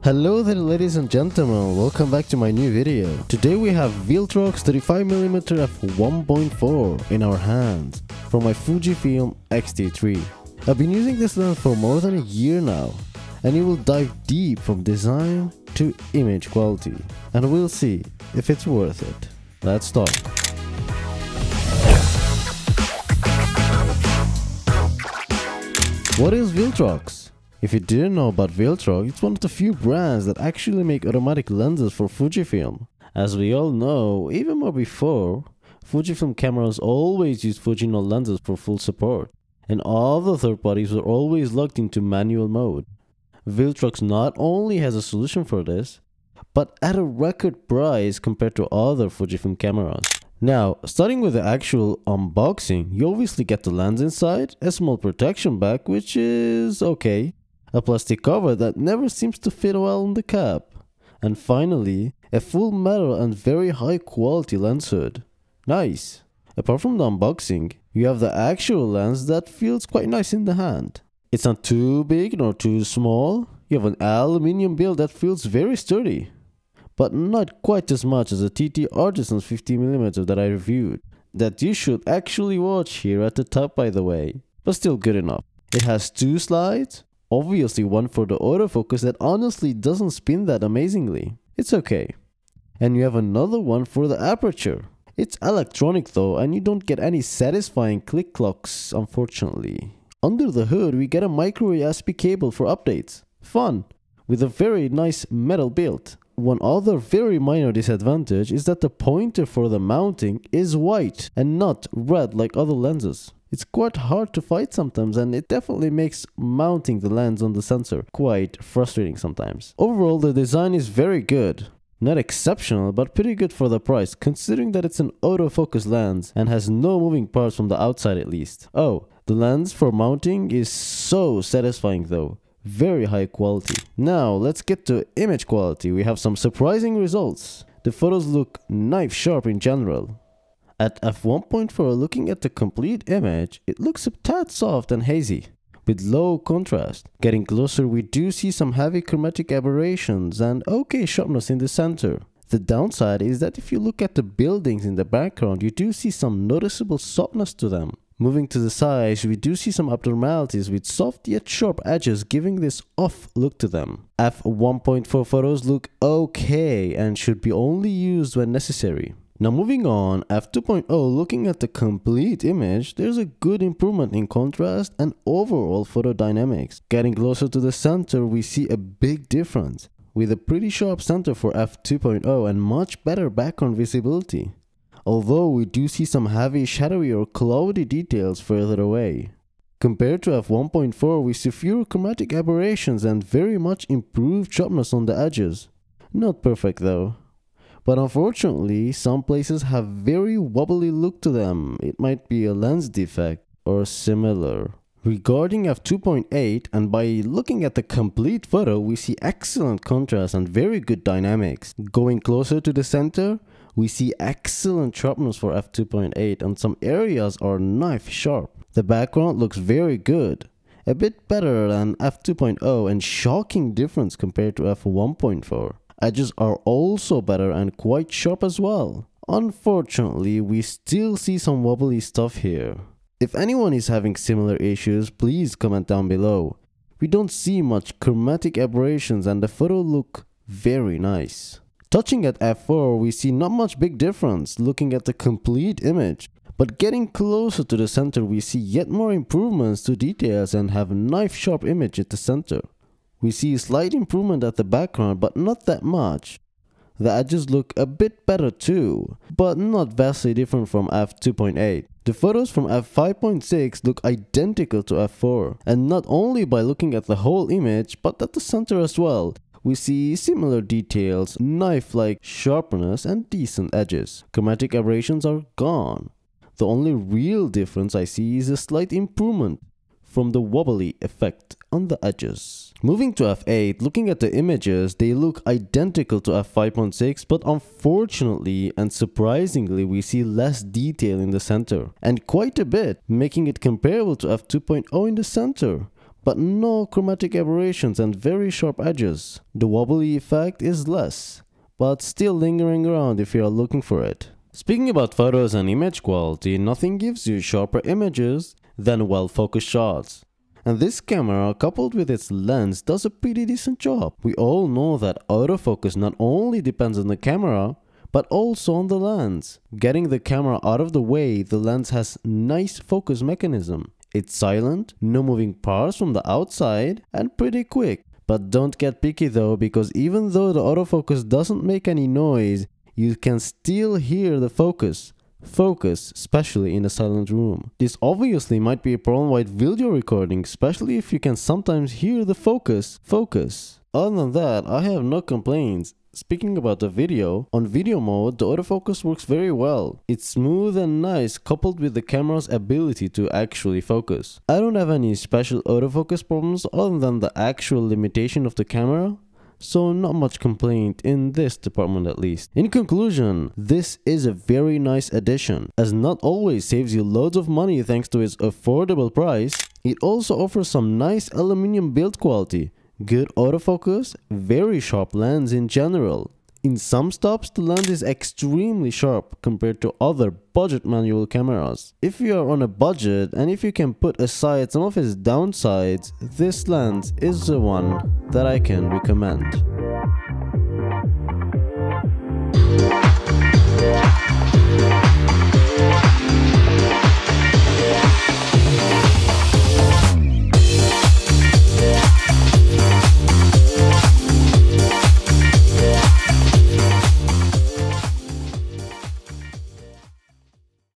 Hello there ladies and gentlemen, welcome back to my new video. Today we have Viltrox 35mm f1.4 in our hands from my Fujifilm X-T3. I've been using this lens for more than a year now, and it will dive deep from design to image quality, and we'll see if it's worth it. Let's start. What is Viltrox? If you didn't know about Viltrox, it's one of the few brands that actually make automatic lenses for Fujifilm. As we all know, even more before, Fujifilm cameras always used Fujinol lenses for full support, and all the third parties were always locked into manual mode. Viltrox not only has a solution for this, but at a record price compared to other Fujifilm cameras. Now, starting with the actual unboxing, you obviously get the lens inside, a small protection bag which is okay, a plastic cover that never seems to fit well on the cap, and finally, a full metal and very high quality lens hood. Nice! Apart from the unboxing, you have the actual lens that feels quite nice in the hand. It's not too big nor too small, you have an aluminium build that feels very sturdy, but not quite as much as a TT Artisans 50mm that I reviewed, that you should actually watch here at the top by the way, but still good enough. It has two slides, obviously one for the autofocus that honestly doesn't spin that amazingly. It's okay. And you have another one for the aperture. It's electronic though, and you don't get any satisfying click clocks unfortunately. Under the hood we get a micro USB cable for updates. Fun! With a very nice metal build. One other very minor disadvantage is that the pointer for the mounting is white and not red like other lenses. It's quite hard to fight sometimes, and it definitely makes mounting the lens on the sensor quite frustrating sometimes. Overall, the design is very good. Not exceptional, but pretty good for the price, considering that it's an autofocus lens and has no moving parts from the outside at least. Oh, the lens for mounting is so satisfying though. Very high quality. Now, let's get to image quality. We have some surprising results. The photos look knife sharp in general. At f1.4, looking at the complete image, it looks a tad soft and hazy, with low contrast. Getting closer, we do see some heavy chromatic aberrations and okay sharpness in the center. The downside is that if you look at the buildings in the background, you do see some noticeable softness to them. Moving to the sides, we do see some abnormalities with soft yet sharp edges, giving this off look to them. f1.4 photos look okay and should be only used when necessary. Now moving on, f2.0, looking at the complete image, there's a good improvement in contrast and overall photodynamics. Getting closer to the center, we see a big difference, with a pretty sharp center for f2.0 and much better background visibility. Although we do see some heavy shadowy or cloudy details further away. Compared to f1.4, we see fewer chromatic aberrations and very much improved sharpness on the edges. Not perfect though. But unfortunately, some places have very wobbly look to them. It might be a lens defect or similar. Regarding f2.8, and by looking at the complete photo, we see excellent contrast and very good dynamics. Going closer to the center, we see excellent sharpness for f2.8 and some areas are knife sharp. The background looks very good. A bit better than f2.0 and shocking difference compared to f1.4. Edges are also better and quite sharp as well. Unfortunately, we still see some wobbly stuff here. If anyone is having similar issues, please comment down below. We don't see much chromatic aberrations and the photo look very nice. Touching at f4, we see not much big difference looking at the complete image. But getting closer to the center, we see yet more improvements to details and have a knife sharp image at the center. We see a slight improvement at the background, but not that much. The edges look a bit better too, but not vastly different from f2.8. The photos from f5.6 look identical to f4, and not only by looking at the whole image, but at the center as well. We see similar details, knife-like sharpness and decent edges. Chromatic aberrations are gone. The only real difference I see is a slight improvement from the wobbly effect on the edges. Moving to f8, looking at the images, they look identical to f5.6, but unfortunately and surprisingly we see less detail in the center, and quite a bit, making it comparable to f2.0 in the center, but no chromatic aberrations and very sharp edges. The wobbly effect is less, but still lingering around if you are looking for it. Speaking about photos and image quality, nothing gives you sharper images than well-focused shots. And this camera, coupled with its lens, does a pretty decent job. We all know that autofocus not only depends on the camera, but also on the lens. Getting the camera out of the way, the lens has nice focus mechanism. It's silent, no moving parts from the outside, and pretty quick. But don't get picky though, because even though the autofocus doesn't make any noise, you can still hear the focus, especially in a silent room. This obviously might be a problem with video recording, especially if you can sometimes hear the focus. Other than that, I have no complaints. Speaking about the video, on video mode, the autofocus works very well. It's smooth and nice, coupled with the camera's ability to actually focus. I don't have any special autofocus problems other than the actual limitation of the camera, so not much complaint in this department at least. In conclusion, this is a very nice addition, as not always saves you loads of money thanks to its affordable price. It also offers some nice aluminum build quality, good autofocus, very sharp lens in general. In some stops, the lens is extremely sharp compared to other budget manual cameras. If you are on a budget and if you can put aside some of its downsides, this lens is the one that I can recommend.